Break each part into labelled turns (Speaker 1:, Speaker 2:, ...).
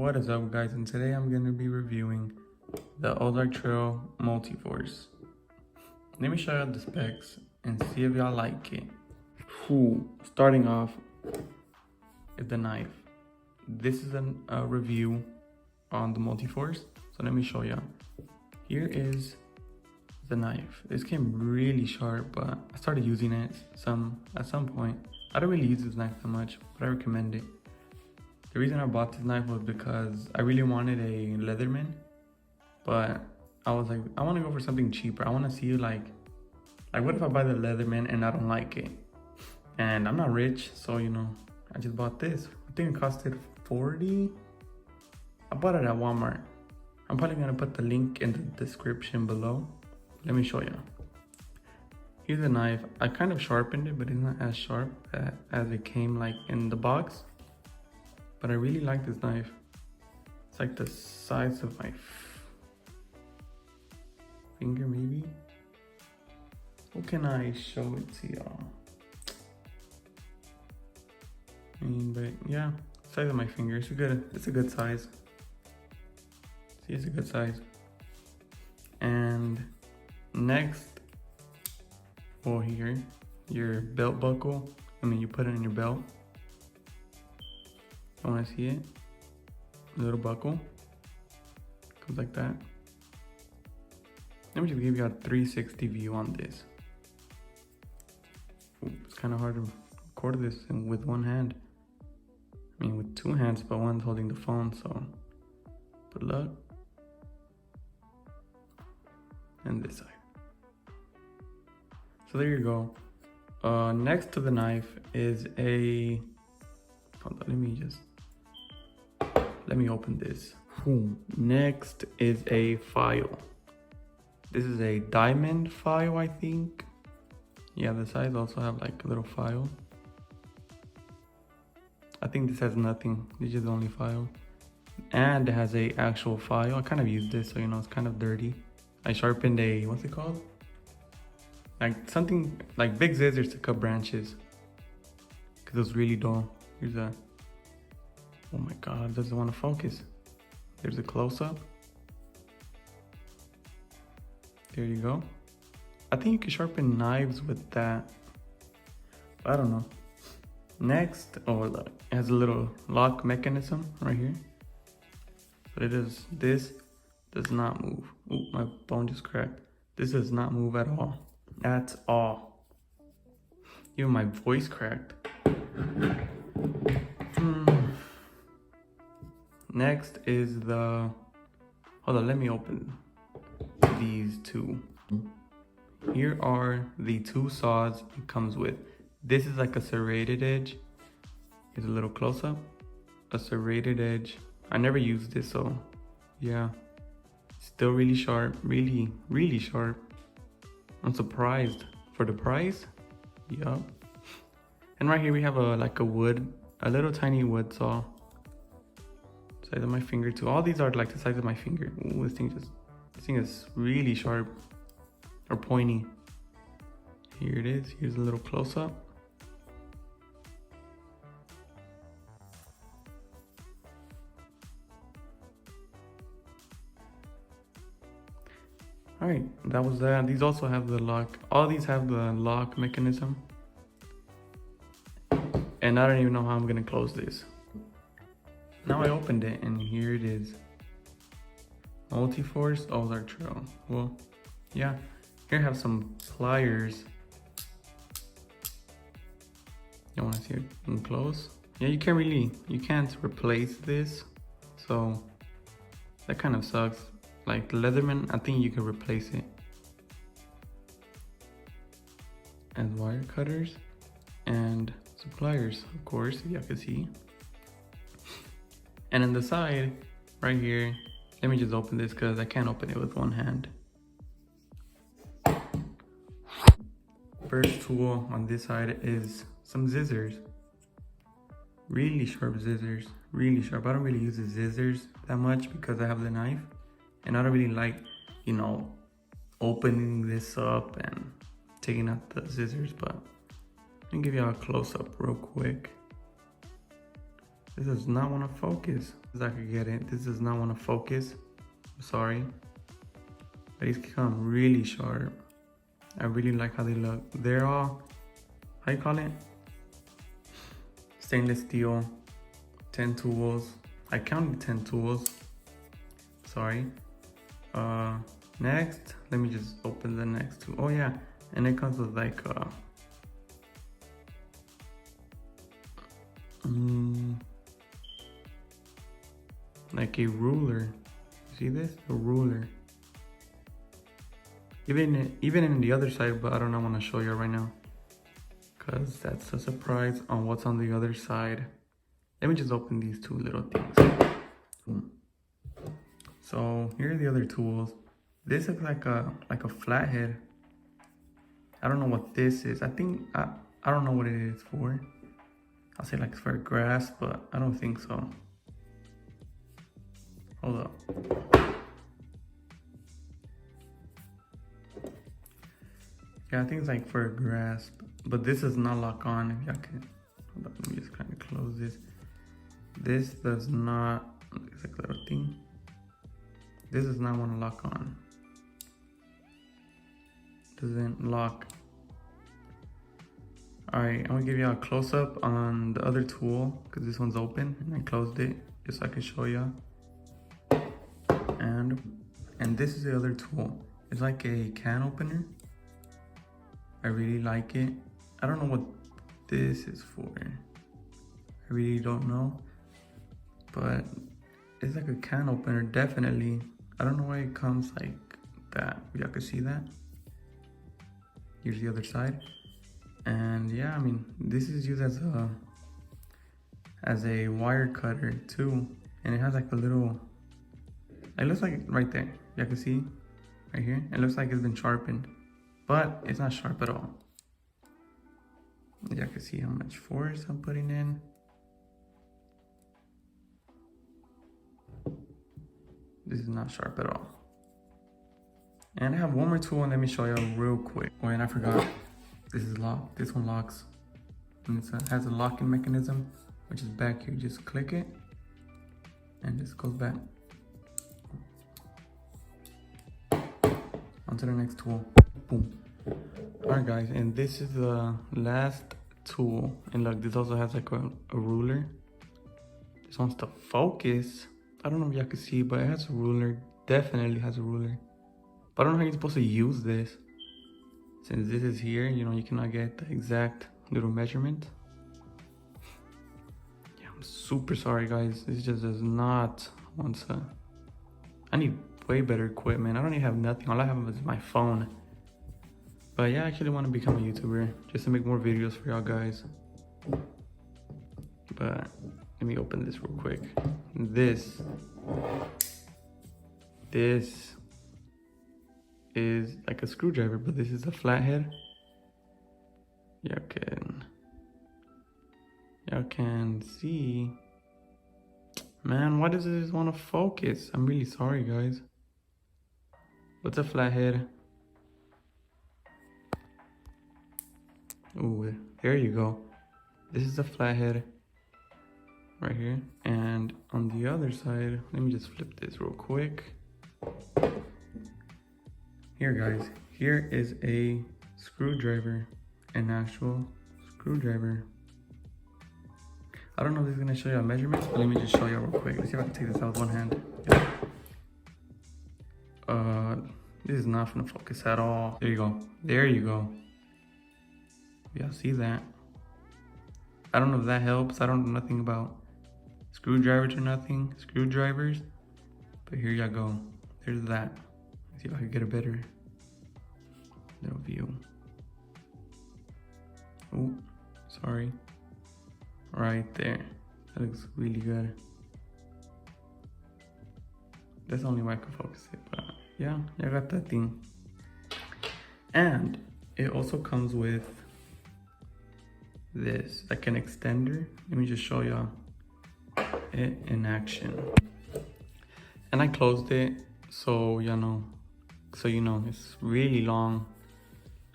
Speaker 1: What is up, guys? And today I'm going to be reviewing the Ozark Trail multiforce. Let me show you the specs and see if y'all like it. Starting off is the knife. This is a review on the multiforce, so let me show you. Here is the knife. This came really sharp, but I started using it at some point. I don't really use this knife that much, but I recommend it. The reason I bought this knife was because I really wanted a Leatherman, but I was like, I want to go for something cheaper. I want to see like what if I buy the Leatherman and I don't like it? And I'm not rich, so I just bought this. I think it costed $40. I bought it at Walmart. I'm probably gonna put the link in the description below. Let me show you. Here's the knife. I kind of sharpened it, but it's not as sharp as it came like in the box. But I really like this knife. It's like the size of my finger, maybe. How can I show it to y'all? But yeah, size of my finger. It's a good size. See, it's a good size. And next, here, your belt buckle. You put it in your belt. I want to see it. A little buckle. Comes like that. Let me just give you a 360 view on this. It's kind of hard to record this with one hand. With two hands, but one's holding the phone, so good luck. And this side. So there you go. Next to the knife is a... Hold on, let me open this. Next is a file. This is a diamond file, I think. Yeah, the sides also have like a little file. I think this has nothing. This is the only file. And it has a actual file. I kind of used this, so it's kind of dirty. I sharpened a, what's it called? Like something like big scissors to cut branches. Cause it was really dull. Here's a, oh my God, it doesn't want to focus. There's a close-up. There you go. I think you can sharpen knives with that. But I don't know. Next, look, it has a little lock mechanism right here. But this does not move. Ooh, my bone just cracked. This does not move at all. That's all. Even my voice cracked. Next is the, hold on, let me open these two. Here are the two saws it comes with. This is like a serrated edge. Here's a little close-up. A serrated edge. I never used this, so yeah. Still really sharp, really, really sharp. I'm surprised for the price. Yup. And right here we have a little tiny wood saw. Size of my finger too. All these are like the size of my finger. Ooh, this thing is really sharp or pointy. Here it is. Here's a little close-up. All right, that was that. These also have the lock. All these have the lock mechanism. And I don't even know how I'm gonna close this. Now I opened it and here it is. Multiforce Ozark Trail. Well, yeah. Here I have some pliers. You wanna see it in close? Yeah, you can't replace this. So that kind of sucks. Like the Leatherman, I think you can replace it. And wire cutters and pliers, of course, if you can see. And on the side, right here, let me just open this because I can't open it with one hand. First tool on this side is some scissors. Really sharp scissors, really sharp. I don't really use the scissors that much because I have the knife. And I don't really like, opening this up and taking out the scissors, but let me give you a close-up real quick. This does not want to focus. I could get it. This does not want to focus. I'm sorry. But these come really sharp. I really like how they look. They're all, how you call it? Stainless steel, 10 tools. I counted 10 tools. Sorry. Next, let me just open the next two. Oh yeah, and it comes with like like a ruler. See this? A ruler. Even in the other side, but I don't want to show you right now, cause that's a surprise on what's on the other side. Let me just open these two little things. So here are the other tools. This looks like a flathead. I don't know what this is. I think I don't know what it is for. I'll say like it's for grass, but I don't think so. Hold up. Yeah, I think it's like for grass, but this does not lock on. If y'all can, hold up, let me just kind of close this. This does not, it's like a little thing. This does not want to lock on. Doesn't lock. All right, I'm gonna give you a close up on the other tool because this one's open and I closed it just so I can show you. And this is the other tool. It's like a can opener. I really like it. I don't know what this is for. I really don't know, but it's like a can opener, definitely. I don't know why it comes like that. Y'all can see that. Here's the other side. And yeah, I mean, this is used as a wire cutter too. And it has like a little, it looks like right there. Y'all can see right here. It looks like it's been sharpened, but it's not sharp at all. Y'all can see how much force I'm putting in. This is not sharp at all. And I have one more tool, and let me show you real quick. Oh, and I forgot. This is locked. This one locks. And it has a locking mechanism, which is back here. Just click it, and this goes back. On to the next tool. Boom. Alright guys, and this is the last tool. And look, this also has like a ruler. This wants to focus. I don't know if y'all can see, but it has a ruler. Definitely has a ruler. But I don't know how you're supposed to use this. Since this is here, you know, you cannot get the exact little measurement. Yeah, I'm super sorry guys. This just does not want to. I need way better equipment. I don't even have nothing. All I have is my phone. But yeah, I actually want to become a YouTuber just to make more videos for y'all guys. But let me open this real quick. This is like a screwdriver, but this is a flathead. Y'all can see. Man, why does this want to focus? I'm really sorry guys. What's a flathead? Ooh, there you go. This is a flathead right here. And on the other side, let me just flip this real quick. Here guys, here is a screwdriver, an actual screwdriver. I don't know if this is gonna show you a measurements, but let me just show you real quick. Let's see if I can take this out with one hand. This is not gonna focus at all. There you go. There you go. Y'all see that? I don't know if that helps. I don't know nothing about screwdrivers or nothing. Screwdrivers. But here y'all go. There's that. Let's see if I can get a better little view. Oh, sorry. Right there. That looks really good. That's the only way I can focus it, but yeah, I got that thing. And it also comes with this, like an extender. Let me just show y'all it in action. And I closed it, so you know, it's really long.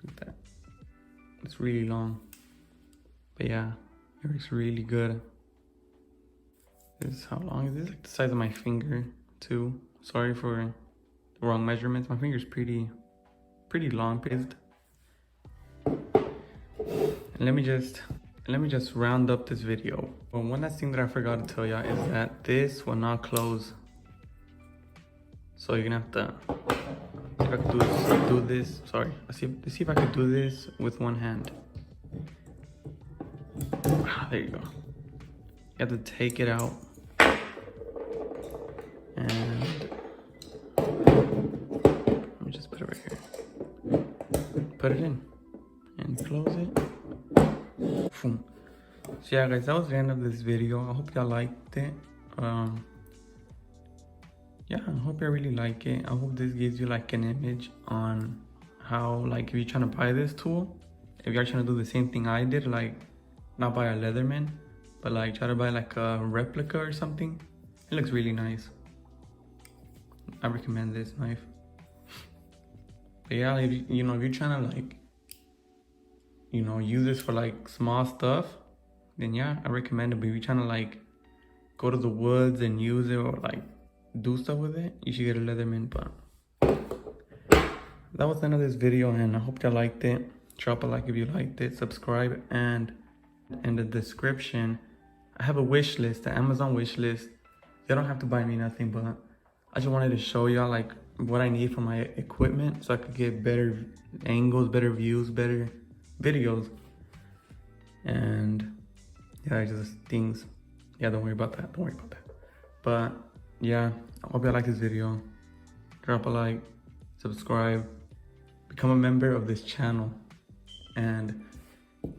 Speaker 1: Look at that. It's really long. But yeah, it works really good. This is how long is this? Like the size of my finger too. Sorry for the wrong measurements. My finger's pretty long. And let me just round up this video. Well, one last thing that I forgot to tell y'all is that this will not close. So you're gonna have to see if I could do this. Sorry, let's see if I could do this with one hand. There you go. You have to take it out and let me just put it right here. Put it in and close it. Boom. So yeah, guys, that was the end of this video. I hope y'all liked it. Yeah, I hope you really like it. I hope this gives you like an image on how, like, if you're trying to buy this tool, if you're trying to do the same thing I did, like not buy a Leatherman, but like try to buy like a replica or something. It looks really nice. I recommend this knife. But yeah, if you're trying to like, use this for like small stuff, then yeah, I recommend it. But if you're trying to like go to the woods and use it or like do stuff with it, you should get a Leatherman. But that was the end of this video, and I hope y'all liked it. Drop a like if you liked it, subscribe, and in the description I have a wish list, the Amazon wish list. You don't have to buy me nothing, but I just wanted to show y'all like what I need for my equipment so I could get better angles, better views, better videos. And yeah, just things. Yeah, don't worry about that. But yeah, I hope y'all like this video. Drop a like, subscribe, become a member of this channel, and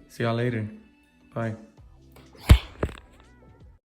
Speaker 1: see y'all later. Bye.